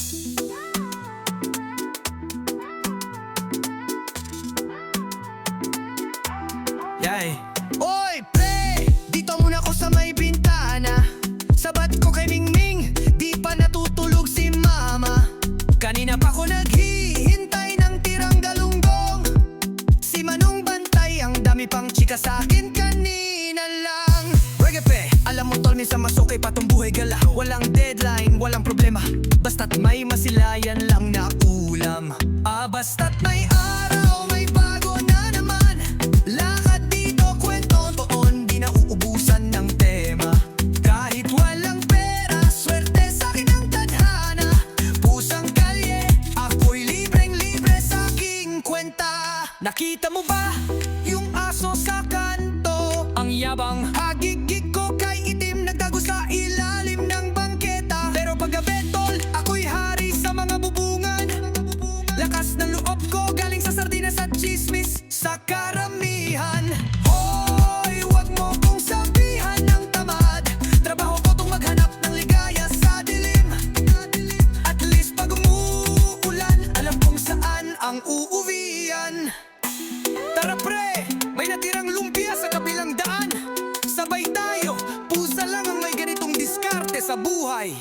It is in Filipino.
Yay! Oy, pre! Dito muna ako sa may bintana. Sabat ko kay Mingming, di pa natutulog si mama. Kanina pa ko naghihintay ng tirang galunggong. Si Manong bantay, ang dami pang chika sa akin kanina lang. Reggae pe, alam mo tol, minsan mas okay pa tong buhay gala. Walang deadline, walang problema, basta't may masilayan lang na ulam. Basta't may araw, may bago na naman. Lakad dito, kwento toon, di na uubusan ng tema. Kahit walang pera, swerte sa'kin ang tadhana. Pusang kalye, ako'y libreng-libre sa aking kwenta. Nakita mo ba yung aso sa kanto? Ang yabang agigig ko kay itim, nagtago sa ilalim ng bangketa. Pero paggabi tol, ako'y hari sa mga bubungan. Lakas ng loob ko galing sa sardinas at chismis sa karamihan. Hoy, wag mo kong sabihan ng tamad. Trabaho ko tong maghanap ng ligaya sa dilim. At least pag umuulan, alam kong saan ang uuwian. Tara pre, may natirang lumpia sa kabilang daan. Sabay tayo, pusa lang ang may ganitong diskarte sa buhay.